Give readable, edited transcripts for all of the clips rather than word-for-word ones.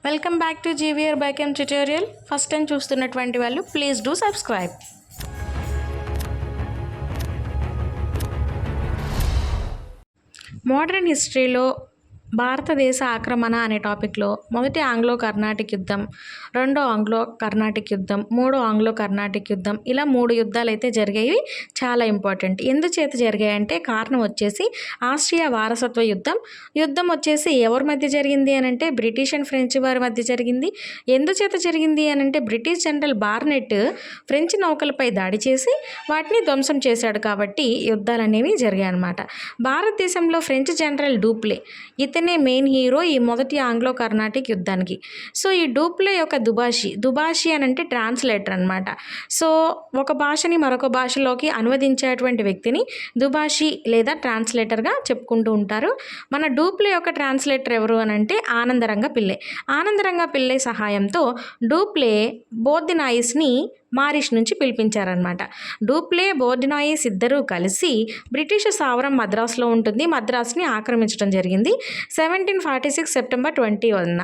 Welcome back to GVR biochem tutorial. First time చూస్తున్నటువంటి వాళ్ళు please do subscribe. Modern హిస్టరీలో భారతదేశ ఆక్రమణ అనే టాపిక్లో మొదటి ఆంగ్లో కర్ణాటిక్ యుద్ధం, రెండో ఆంగ్లో కర్ణాటిక్ యుద్ధం, మూడో ఆంగ్లో కర్ణాటిక్ యుద్ధం, ఇలా 3 యుద్ధాలు అయితే జరిగాయి. చాలా ఇంపార్టెంట్. ఎందుచేత జరిగాయంటే కారణం వచ్చేసి ఆస్ట్రియా వారసత్వ యుద్ధం. యుద్ధం వచ్చేసి ఎవరి మధ్య జరిగింది అని అంటే బ్రిటిష్ అండ్ ఫ్రెంచ్ వారి మధ్య జరిగింది. ఎందుచేత జరిగింది అని అంటే బ్రిటిష్ జనరల్ బార్నెట్ ఫ్రెంచ్ నౌకలపై దాడి చేసి వాటిని ధ్వంసం చేశాడు కాబట్టి యుద్ధాలు అనేవి జరిగాయి అన్నమాట. భారతదేశంలో ఫ్రెంచ్ జనరల్ డూప్లే ఇతనే మెయిన్ హీరో ఈ మొదటి ఆంగ్లో కర్ణాటిక్ యుద్ధానికి. సో ఈ డూప్లే యొక్క దుబాషి అని అంటే ట్రాన్స్లేటర్ అనమాట. సో ఒక భాషని మరొక భాషలోకి అనువదించేటువంటి వ్యక్తిని దుబాషి లేదా ట్రాన్స్లేటర్గా చెప్పుకుంటూ ఉంటారు. మన డూప్లే యొక్క ట్రాన్స్లేటర్ ఎవరు అని అంటే ఆనందరంగ పిల్లై సహాయంతో డూప్లే బోర్దినాయిస్ని మారిష్ నుంచి పిలిపించారనమాట. డూప్లే, బోర్డినాయిస్ ఇద్దరూ కలిసి బ్రిటిష్ స్థావరం మద్రాసులో ఉంటుంది. మద్రాసుని ఆక్రమించడం జరిగింది 1746 సెప్టెంబర్ 21న.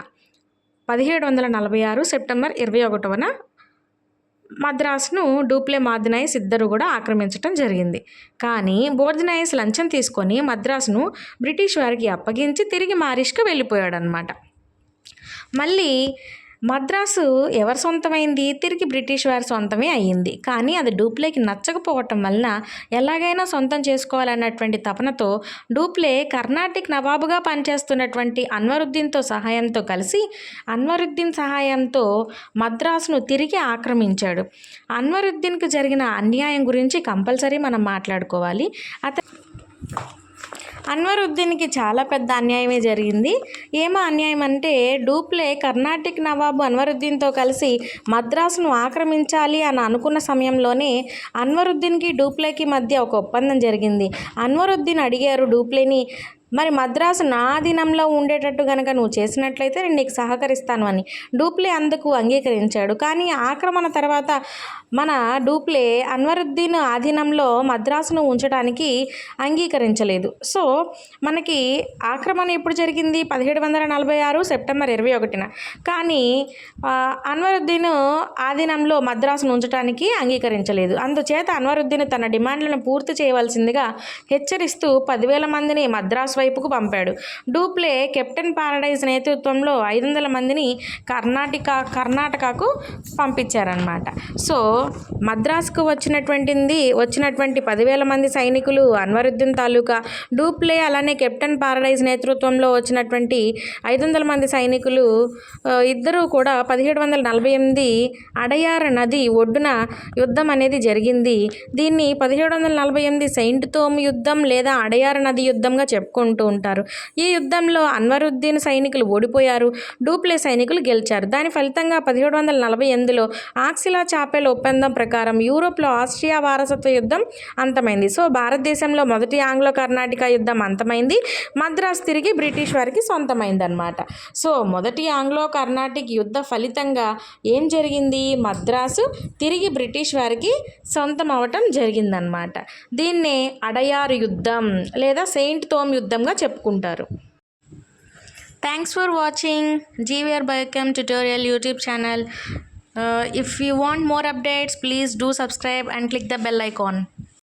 1746 సెప్టెంబర్ 21న మద్రాసును డూప్లే, బోర్డినాయిస్ ఇద్దరు కూడా ఆక్రమించడం జరిగింది. కానీ బోర్డినాయిస్ లంచం తీసుకొని మద్రాసును బ్రిటిష్ వారికి అప్పగించి తిరిగి మారిష్కి వెళ్ళిపోయాడనమాట. మళ్ళీ మద్రాసు ఎవరి సొంతమైంది? తిరిగి బ్రిటిష్ వారి సొంతమే అయ్యింది. కానీ అది డూప్లేకి నచ్చకపోవటం వలన ఎలాగైనా సొంతం చేసుకోవాలన్నటువంటి తపనతో డూప్లే కర్ణాటిక్ నవాబుగా పనిచేస్తున్నటువంటి అన్వరుద్దీన్తో సహాయంతో మద్రాసును తిరిగి ఆక్రమించాడు. అన్వరుద్దీన్కు జరిగిన అన్యాయం గురించి కంపల్సరీ మనం మాట్లాడుకోవాలి. అన్వరుద్దీన్కి చాలా పెద్ద అన్యాయమే జరిగింది. ఏమో అన్యాయం అంటే డూప్లే కర్ణాటిక్ నవాబు అన్వరుద్దీన్తో కలిసి మద్రాసును ఆక్రమించాలి అని అనుకున్న సమయంలోనే అన్వరుద్దీన్కి డూప్లేకి మధ్య ఒక ఒప్పందం జరిగింది. అన్వరుద్దీన్ అడిగారు డూప్లేని, మరి మద్రాసు నా అధీనంలో ఉండేటట్టు కనుక నువ్వు చేసినట్లయితే నేను నీకు సహకరిస్తాను అని. డూప్లే అందుకు అంగీకరించాడు. కానీ ఆక్రమణ తర్వాత మన డూప్లే అన్వరుద్దీన్ ఆధీనంలో మద్రాసును ఉంచడానికి అంగీకరించలేదు. సో మనకి ఆక్రమణ ఎప్పుడు జరిగింది? 1746 సెప్టెంబర్ 21న. కానీ అన్వరుద్దీన్ ఆధీనంలో మద్రాసును ఉంచడానికి అంగీకరించలేదు. అందుచేత అన్వరుద్దీన్ తన డిమాండ్లను పూర్తి చేయవలసిందిగా హెచ్చరిస్తూ 10,000 మందిని మద్రాసు వైపుకు పంపాడు. డూప్లే కెప్టెన్ పారడైజ్ నేతృత్వంలో 500 మందిని కర్ణాటకకు పంపించారనమాట. సో మద్రాసుకు వచ్చినటువంటి 10,000 మంది సైనికులు అన్వరుద్దీన్ తాలూకా, డూప్లే అలానే కెప్టెన్ పారడైజ్ నేతృత్వంలో వచ్చినటువంటి 500 మంది సైనికులు ఇద్దరూ కూడా 1748 అడయార్ నది ఒడ్డున యుద్ధం అనేది జరిగింది. దీన్ని 1748 సెయింట్ థోమ్ యుద్ధం లేదా అడయార్ నది యుద్ధంగా చెప్పుకుంటూ ఉంటారు. ఈ యుద్ధంలో అన్వరుద్దీన్ సైనికులు ఓడిపోయారు, డూప్లే సైనికులు గెలిచారు. దాని ఫలితంగా 1748లో ఆక్సిలా చాపెల్ ఒప్పందం ప్రకారం యూరోప్లో ఆస్ట్రియా వారసత్వ యుద్ధం అంతమైంది. సో భారతదేశంలో మొదటి ఆంగ్లో కర్ణాటిక యుద్ధం అంతమైంది. మద్రాసు తిరిగి బ్రిటిష్ వారికి సొంతమైందన్నమాట. సో మొదటి ఆంగ్లో కర్ణాటిక్ యుద్ధ ఫలితంగా ఏం జరిగింది? మద్రాసు తిరిగి బ్రిటిష్ వారికి సొంతం అవటం జరిగిందనమాట. దీన్నే అడయార్ యుద్ధం లేదా సెయింట్ థోమ్ యుద్ధంగా చెప్పుకుంటారు. Thanks for watching GVR biochem tutorial YouTube channel. If you want more updates, please do subscribe and click the bell icon.